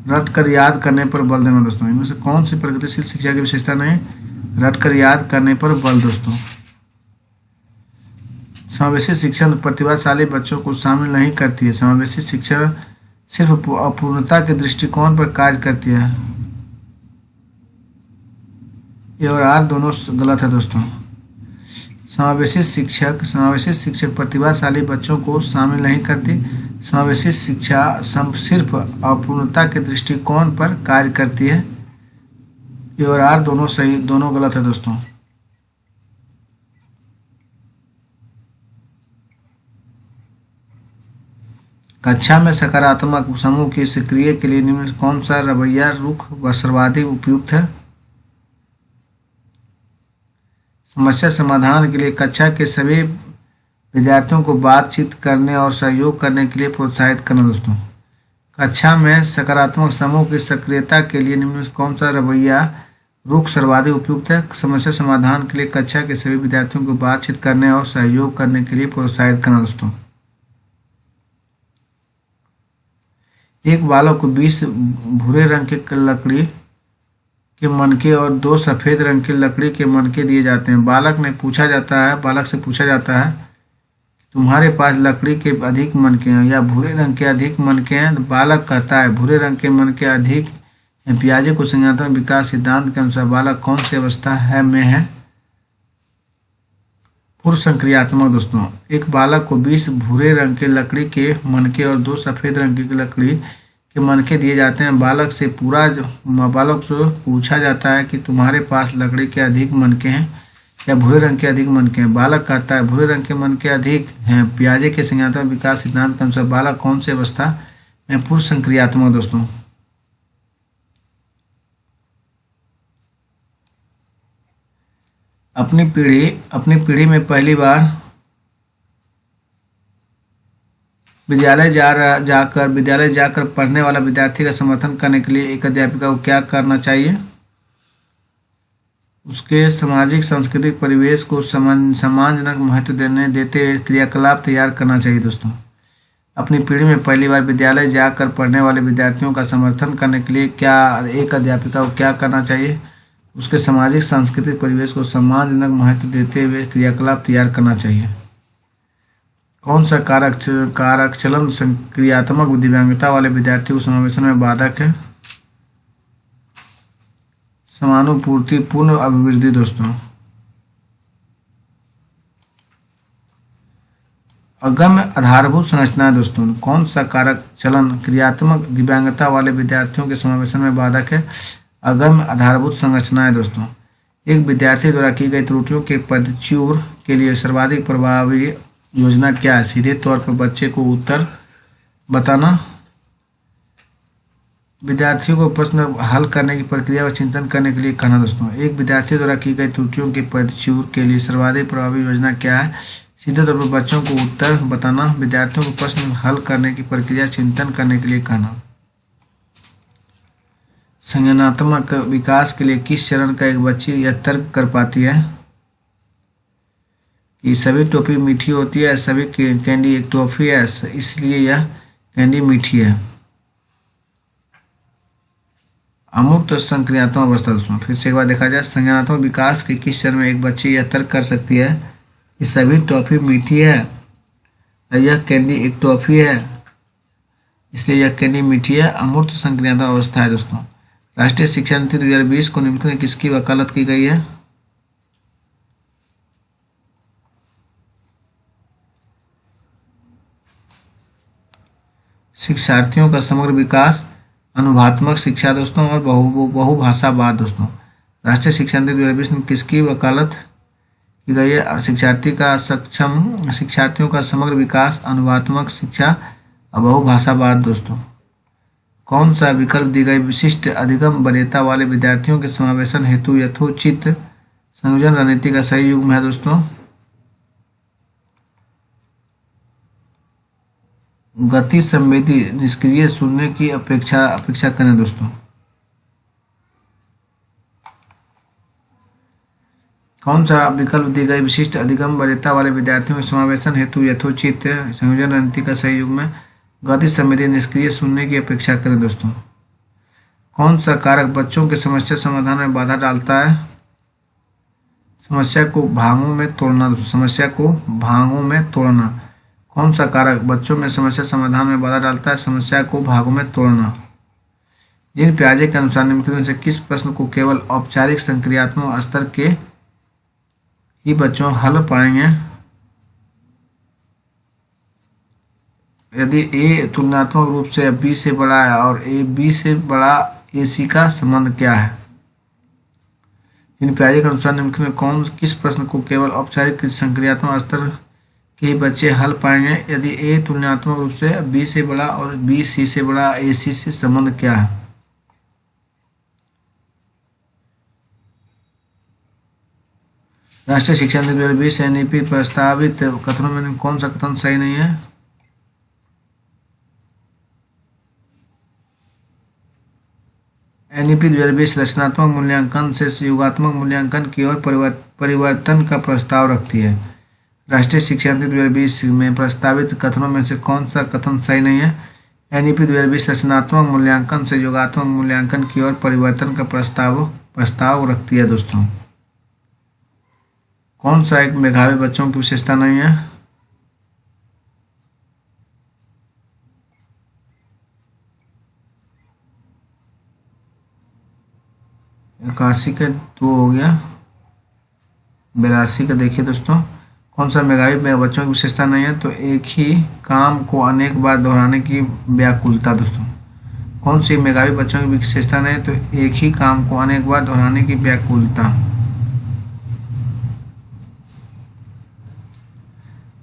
रट कर याद करने पर बल देना दोस्तों। इनमें से कौन सी प्रगतिशील शिक्षा की विशेषता नहीं? रट कर याद करने पर बल दोस्तों। समावेशी शिक्षण प्रतिभाशाली बच्चों को शामिल नहीं करती है। समावेशी शिक्षण सिर्फ अपूर्णता के दृष्टिकोण पर कार्य करती है। ये और आर दोनों गलत है दोस्तों। समावेशी शिक्षक प्रतिभाशाली बच्चों को शामिल नहीं करती। समावेशी शिक्षा सिर्फ अपूर्णता के दृष्टिकोण पर कार्य करती है। ये और आर दोनों सही, दोनों गलत है दोस्तों। कक्षा में सकारात्मक समूह की सक्रिय के लिए निम्न कौन सा रवैया रुख व सर्वाधिक उपयुक्त है? समस्या समाधान के लिए कक्षा के सभी विद्यार्थियों को बातचीत करने और सहयोग करने के लिए प्रोत्साहित करना दोस्तों। कक्षा में सकारात्मक समूह की सक्रियता के लिए निम्न कौन सा रवैया रुख सर्वाधिक उपयुक्त है? समस्या समाधान के लिए कक्षा के सभी विद्यार्थियों को बातचीत करने और सहयोग करने के लिए प्रोत्साहित करना दोस्तों। एक बालक को 20 भूरे रंग के लकड़ी के मनके और 2 सफेद रंग की लकड़ी के मनके दिए जाते हैं। बालक से पूछा जाता है तुम्हारे पास लकड़ी के अधिक मनके हैं या भूरे रंग के अधिक मनके हैं? बालक कहता है भूरे रंग के मनके अधिक हैं। पियाजे को संज्ञानात्मक विकास सिद्धांत के अनुसार बालक कौन सी अवस्था में है? पूर्व संक्रियात्मक दोस्तों। एक बालक को 20 भूरे रंग के लकड़ी के मनके और 2 सफेद रंग की लकड़ी के मनके दिए जाते हैं। बालक से पूछा जाता है कि तुम्हारे पास लकड़ी के अधिक मनके हैं या भूरे रंग के अधिक मनके हैं? बालक कहता है भूरे रंग के मनके अधिक हैं। पियाजे के संज्ञानात्मक विकास सिद्धांत के अनुसार बालक कौन सी अवस्था में? पूर्व संक्रियात्मक दोस्तों। अपनी पीढ़ी में पहली बार विद्यालय जाकर पढ़ने वाला विद्यार्थी का समर्थन करने के लिए एक अध्यापिका को क्या करना चाहिए? उसके सामाजिक सांस्कृतिक परिवेश को सम्मानजनक महत्व देते हुए क्रियाकलाप तैयार करना चाहिए दोस्तों। अपनी पीढ़ी में पहली बार विद्यालय जाकर पढ़ने वाले विद्यार्थियों का समर्थन करने के लिए एक अध्यापिका को क्या करना चाहिए? उसके सामाजिक सांस्कृतिक परिवेश को सम्मानजनक महत्व देते हुए क्रियाकलाप तैयार करना चाहिए। कौन सा कारक चलन क्रियात्मक दिव्यांगता वाले विद्यार्थी को समावेशन में बाधक है? समानुपूर्ति पूर्ण अभिवृद्धि दोस्तों। अगम्य आधारभूत संरचनाएं दोस्तों। कौन सा कारक चलन क्रियात्मक दिव्यांगता वाले विद्यार्थियों के समावेशन में बाधक है? अगम्य आधारभूत संरचनाएं दोस्तों। एक विद्यार्थी द्वारा की गई त्रुटियों के पदच्युर के लिए सर्वाधिक प्रभावी योजना क्या है? सीधे तौर पर बच्चे को उत्तर बताना, विद्यार्थियों को प्रश्न हल करने की प्रक्रिया व चिंतन करने के लिए कहना दोस्तों। एक विद्यार्थी द्वारा की गई त्रुटियों के पदच्युर के लिए सर्वाधिक प्रभावी योजना क्या है? सीधे तौर पर बच्चों को उत्तर बताना, विद्यार्थियों को प्रश्न हल करने की प्रक्रिया चिंतन करने के लिए कहना। संज्ञानात्मक विकास के लिए किस चरण का एक बच्ची यह तर्क कर पाती है कि सभी टॉफी मीठी होती है, सभी कैंडी एक टॉफी है, इसलिए यह कैंडी मीठी है? अमूर्त संक्रियात्मक अवस्था दोस्तों। फिर से एक बार देखा जाए, संज्ञानात्मक विकास के किस चरण में एक बच्ची यह तर्क कर सकती है कि सभी टॉफी मीठी है और यह कैंडी एक टॉफी है, इसलिए यह कैंडी मीठी है? अमूर्त संक्रियात्मक अवस्था है दोस्तों। राष्ट्रीय शिक्षा नीति 2020 को निम्नलिखित में किसकी वकालत की गई है? शिक्षार्थियों का समग्र विकास, अनुभवात्मक शिक्षा दोस्तों और बहुभाषावाद दोस्तों। राष्ट्रीय शिक्षा नीति 2020 में किसकी वकालत की गई है? शिक्षार्थियों का समग्र विकास, अनुभवात्मक शिक्षा और बहुभाषावाद दोस्तों। कौन सा विकल्प दी गई विशिष्ट अधिगम वरीयता वाले विद्यार्थियों के समावेशन हेतु यथोचित संयोजन रणनीति का सही युग्म है दोस्तों? गति संवेदी निष्क्रिय सुनने की अपेक्षा करें दोस्तों। कौन सा विकल्प दी गई विशिष्ट अधिगम वरीयता वाले विद्यार्थियों के समावेशन हेतु यथोचित संयोजन रणनीति का सही युग्म है? गति संवेदी निष्क्रिय सुनने की अपेक्षा करें दोस्तों। कौन सा कारक बच्चों के समस्या समाधान में बाधा डालता है? समस्या को भागों में तोड़ना दोस्तों, समस्या को भागों में तोड़ना। कौन सा कारक बच्चों में समस्या समाधान में बाधा डालता है? समस्या को भागों में तोड़ना। जिन पियाजे के अनुसार निम्नलिखित में से किस प्रश्न को केवल औपचारिक संक्रियात्मक स्तर के ही बच्चों हल पाएंगे? यदि ए तुलनात्मक रूप से बी से बड़ा है और ए बी से बड़ा ए सी का संबंध क्या है? इन पियाजे के अनुसार निम्नलिखित में कौन किस प्रश्न को केवल औपचारिक संक्रियात्मक स्तर के ही बच्चे हल पाएंगे? यदि ए तुलनात्मक रूप से बी से बड़ा और बी सी से बड़ा ए सी से संबंध क्या है? राष्ट्रीय शिक्षा नीति 2020 एनईपी प्रस्तावित कथनों में कौन सा कथन सही नहीं है? एनईपी 2020 रचनात्मक मूल्यांकन से योगात्मक मूल्यांकन की ओर परिवर्तन का प्रस्ताव रखती है। राष्ट्रीय शिक्षा नीति 2020 में प्रस्तावित कथनों में से कौन सा कथन सही नहीं है? एनईपी 2020 रचनात्मक मूल्यांकन से योगात्मक मूल्यांकन की ओर परिवर्तन का प्रस्ताव रखती है दोस्तों। कौन सा एक मेधावी बच्चों की विशेषता नहीं है? इक्यासी का 2 हो गया, 82 का देखिए दोस्तों। कौन सा मेधावी बच्चों की विशेषता नहीं है? तो एक ही काम को अनेक बार दोहराने की व्याकुलता दोस्तों। कौन सी मेधावी बच्चों की विशेषता नहीं है? तो एक ही काम को अनेक बार दोहराने की व्याकुलता।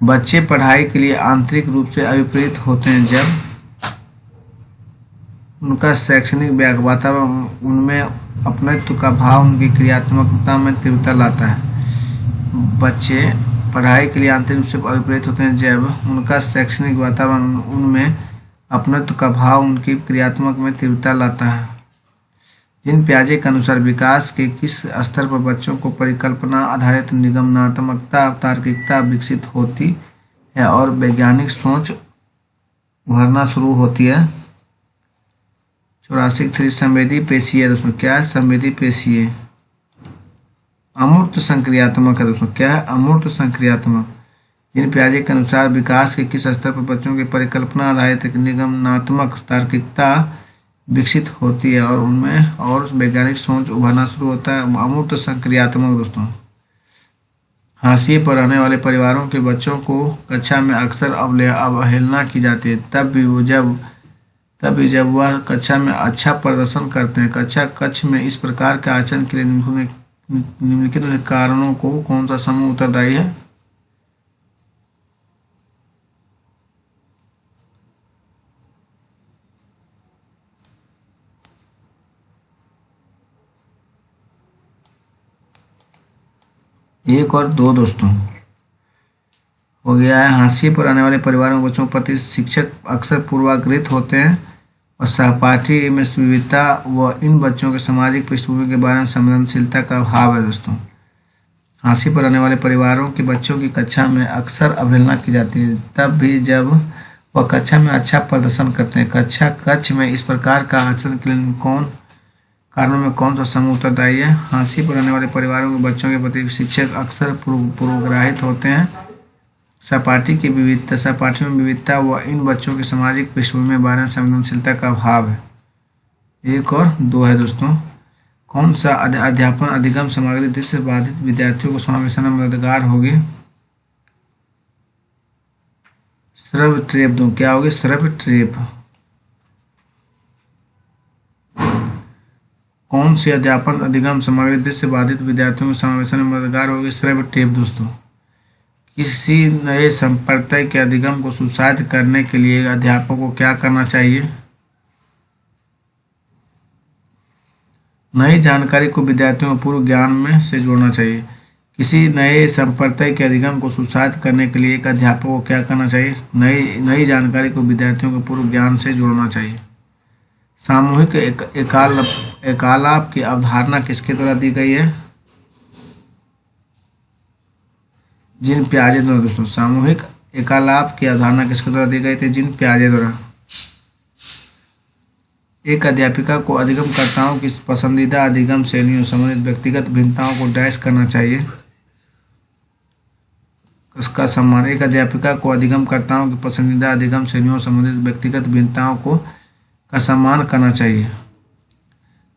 बच्चे पढ़ाई के लिए आंतरिक रूप से अभिप्रेरित होते हैं जब उनका शैक्षणिक वातावरण उनमें अपनत्व का भाव उनकी क्रियात्मकता में तीव्रता लाता है। बच्चे पढ़ाई के लिए आंतरिक रूप से अभिप्रेरित होते हैं जब उनका शैक्षणिक वातावरण उनमें अपनत्व का भाव उनकी क्रियात्मक में तीव्रता लाता है। जिन पियाजे के अनुसार विकास के किस स्तर पर बच्चों को परिकल्पना आधारित निगमनात्मकता तार्किकता विकसित होती है और वैज्ञानिक सोच उभरना शुरू होती है? 84 संवेदी पेशीय दोस्तों। क्या है? संवेदी पेशीय। अमूर्त संक्रियात्मक है दोस्तों। क्या है? अमूर्त संक्रियात्मक। जिन पियाजे के अनुसार विकास के किस स्तर पर बच्चों की परिकल्पना आधारित निगमनात्मक तार्किकता विकसित होती है और उनमें और वैज्ञानिक सोच उभरना शुरू होता है? अमूर्त संक्रियात्मक दोस्तों। हाशिए पर रहने वाले परिवारों के बच्चों को कक्षा में अक्सर अवहेलना की जाती है, तब भी जब वह कक्षा में अच्छा प्रदर्शन करते हैं। कक्ष में इस प्रकार के आचरण के लिए निम्नलिखित कारणों को कौन सा समूह उत्तरदायी है? एक और 2 दोस्तों हो गया है। हाशिए पर आने वाले परिवारों के बच्चों के प्रति शिक्षक अक्सर पूर्वाग्रहित होते हैं और सहपाठी में विविधता व इन बच्चों के सामाजिक पृष्ठभूमि के बारे में संवेदनशीलता का अभाव है दोस्तों। हाशिए पर आने वाले परिवारों के बच्चों की कक्षा में अक्सर अवहेलना की जाती है, तब भी जब वह कक्षा में अच्छा प्रदर्शन करते हैं। कक्ष में इस प्रकार का आचरण के लिए कारणों में कौन सा समूह उत्तरदायी है? हाशिए पर आने वाले परिवारों के बच्चों के प्रति शिक्षक अक्सर पूर्वाग्रहित होते हैं। सहपाठी में विविधता व इन बच्चों की सामाजिक पृष्ठभूमि के बारे में संवेदनशीलता का अभाव है। 1 और 2 है दोस्तों। कौन सा अध्यापन अधिगम सामग्री दृश्य बाधित विद्यार्थियों को समावेशन में मददगार होगी? श्रव्य ट्रेप दो। क्या होगी? श्रव्य ट्रेप। कौन सी अध्यापन अधिगम सामग्री दृश्य बाधित विद्यार्थियों के समावेशन में मददगार होगी? श्रव्य टेप दोस्तों। किसी नए संप्रदाय के अधिगम को सुसाध्य करने के लिए अध्यापक को क्या करना चाहिए? नई जानकारी को विद्यार्थियों को पूर्व ज्ञान में से जोड़ना चाहिए। किसी नए संप्रदाय के अधिगम को सुसाध्य करने के लिए एक अध्यापक को क्या करना चाहिए? नई जानकारी को विद्यार्थियों को पूर्व ज्ञान से जोड़ना चाहिए। सामूहिक एकालाप की अवधारणा किसके द्वारा दी गई है? जिन पियाजे द्वारा दोस्तों। सामूहिक एकालाप की अवधारणा किसके द्वारा दी गई थी? जिन पियाजे द्वारा। एक अध्यापिका को अधिगमकर्ताओं की पसंदीदा अधिगम श्रेणियों संबंधित व्यक्तिगत भिन्नताओं को डैश करना चाहिए। उसका सम्मान। एक अध्यापिका को अधिगमकर्ताओं की पसंदीदा अधिगम श्रेणियों संबंधित व्यक्तिगत भिन्नताओं का सम्मान करना चाहिए।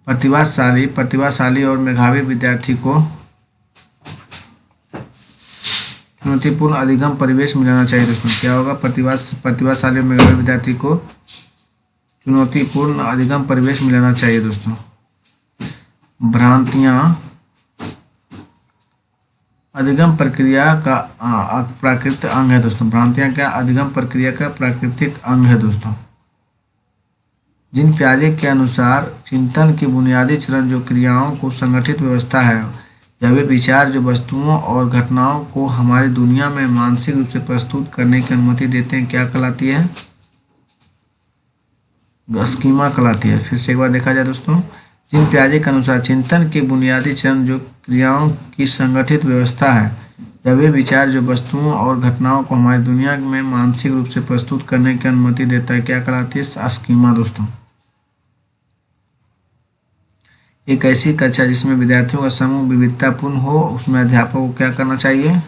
प्रतिभाशाली और मेधावी विद्यार्थी को चुनौतीपूर्ण अधिगम परिवेश में लेना चाहिए दोस्तों। क्या होगा? प्रतिभाशाली और मेधावी विद्यार्थी को चुनौतीपूर्ण अधिगम परिवेश में लेना चाहिए दोस्तों। भ्रांतियां अधिगम प्रक्रिया का प्राकृतिक अंग है दोस्तों। भ्रांतियां क्या? अधिगम प्रक्रिया का प्राकृतिक अंग है दोस्तों। जिन प्याजे के अनुसार चिंतन की बुनियादी चरण जो क्रियाओं को संगठित व्यवस्था है या वे विचार जो वस्तुओं और घटनाओं को हमारी दुनिया में मानसिक रूप से प्रस्तुत करने की अनुमति देते हैं, क्या कहलाती है? स्कीमा कहलाती है। फिर से एक बार देखा जाए दोस्तों, जिन प्याजे के अनुसार चिंतन के बुनियादी चरण जो क्रियाओं की संगठित व्यवस्था है या वे विचार जो वस्तुओं और घटनाओं को हमारी दुनिया में मानसिक रूप से प्रस्तुत करने की अनुमति देता है, क्या कहलाती है? स्कीमा दोस्तों। एक ऐसी कक्षा जिसमें विद्यार्थियों का समूह विविधतापूर्ण हो, उसमें अध्यापक को क्या करना चाहिए?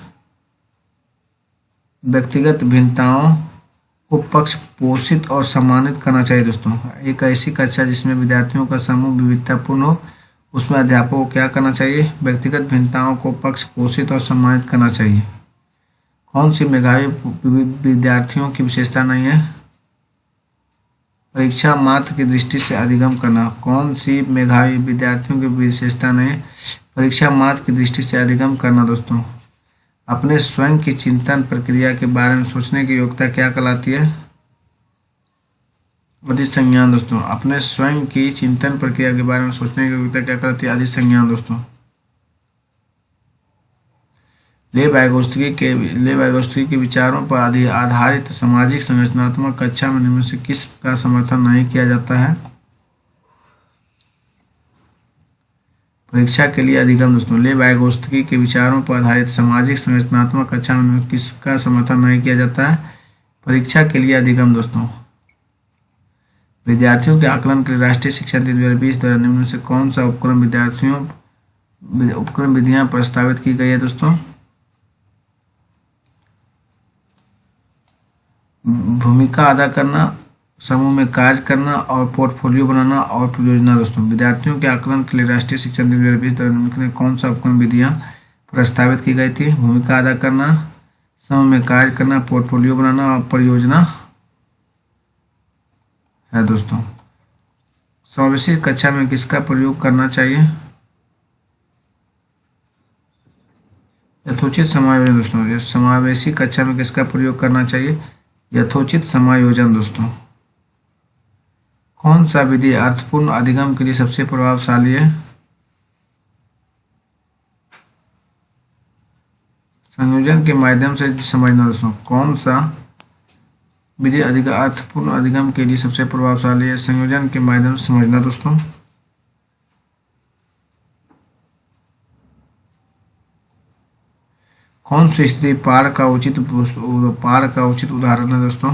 व्यक्तिगत भिन्नताओं को पक्ष पोषित और सम्मानित करना चाहिए दोस्तों। एक ऐसी कक्षा जिसमें विद्यार्थियों का समूह विविधतापूर्ण हो, उसमें अध्यापक को क्या करना चाहिए? व्यक्तिगत भिन्नताओं को पक्ष पोषित और सम्मानित करना चाहिए। कौन सी मेधावी विद्यार्थियों की विशेषता नहीं है? परीक्षा मात्र की दृष्टि से अधिगम करना। कौन सी मेधावी विद्यार्थियों की विशेषता नहीं? परीक्षा मात्र की दृष्टि से अधिगम करना दोस्तों। अपने स्वयं की चिंतन प्रक्रिया के बारे में सोचने की योग्यता क्या कहलाती है? अधिसंज्ञान दोस्तों। अपने स्वयं की चिंतन प्रक्रिया के बारे में सोचने की योग्यता क्या कहलाती है? अधिसंज्ञान दोस्तों। लेव वाइगोत्स्की के विचारों पर आधारित सामाजिक संरचनात्मक कक्षा में निम्न से किस का समर्थन नहीं किया जाता है? परीक्षा के लिए अधिगम दोस्तों। लेव वाइगोत्स्की के विचारों पर आधारित सामाजिक संरचनात्मक कक्षा में किसका समर्थन नहीं किया जाता है? परीक्षा के लिए अधिगम दोस्तों। विद्यार्थियों के आकलन के लिए राष्ट्रीय शिक्षा नीति 2020 द्वारा निम्न से कौन सा उपक्रम विधियां प्रस्तावित की गई है दोस्तों? भूमिका अदा करना, समूह में कार्य करना और पोर्टफोलियो बनाना और परियोजना दोस्तों। विद्यार्थियों के आकलन के लिए राष्ट्रीय शिक्षा नीति 2020 द्वारा निम्नलिखित में कौन सा उपक्रम विधियां प्रस्तावित की गई थी? भूमिका अदा करना, समूह में कार्य करना, पोर्टफोलियो बनाना और परियोजना है दोस्तों। समावेशी कक्षा में किसका प्रयोग करना चाहिए? यथोचित समायोजन दोस्तों। समावेशी कक्षा में किसका प्रयोग करना चाहिए? यथोचित समायोजन दोस्तों। कौन सा विधि अर्थपूर्ण अधिगम के लिए सबसे प्रभावशाली है? संयोजन के माध्यम से समझना दोस्तों। कौन सा विधि अर्थपूर्ण अधिगम के लिए सबसे प्रभावशाली है? संयोजन के माध्यम से समझना दोस्तों। कौन सी स्थिति पार का उचित उदाहरण है दोस्तों?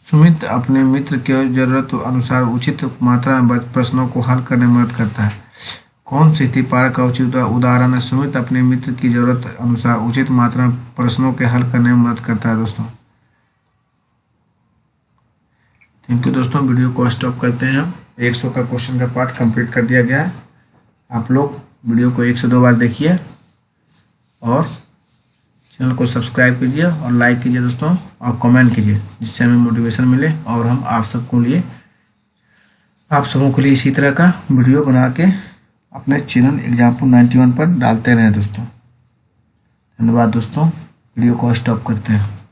सुमित अपने मित्र के जरूरत अनुसार उचित मात्रा में प्रश्नों को हल करने में मदद करता है। कौन सी स्थिति पार का उचित उदाहरण है? सुमित अपने मित्र की जरूरत अनुसार उचित मात्रा में प्रश्नों के हल करने में मदद करता है दोस्तों। थैंक यू दोस्तों। वीडियो को स्टॉप करते हैं। 100 का क्वेश्चन का पार्ट कंप्लीट कर दिया गया है। आप लोग वीडियो को 1 से 2 बार देखिए और चैनल को सब्सक्राइब कीजिए और लाइक कीजिए दोस्तों और कमेंट कीजिए, जिससे हमें मोटिवेशन मिले और हम आप सबों के लिए इसी तरह का वीडियो बना के अपने चैनल एग्जाम्पल 91 पर डालते रहें दोस्तों। धन्यवाद दोस्तों। वीडियो को स्टॉप करते हैं।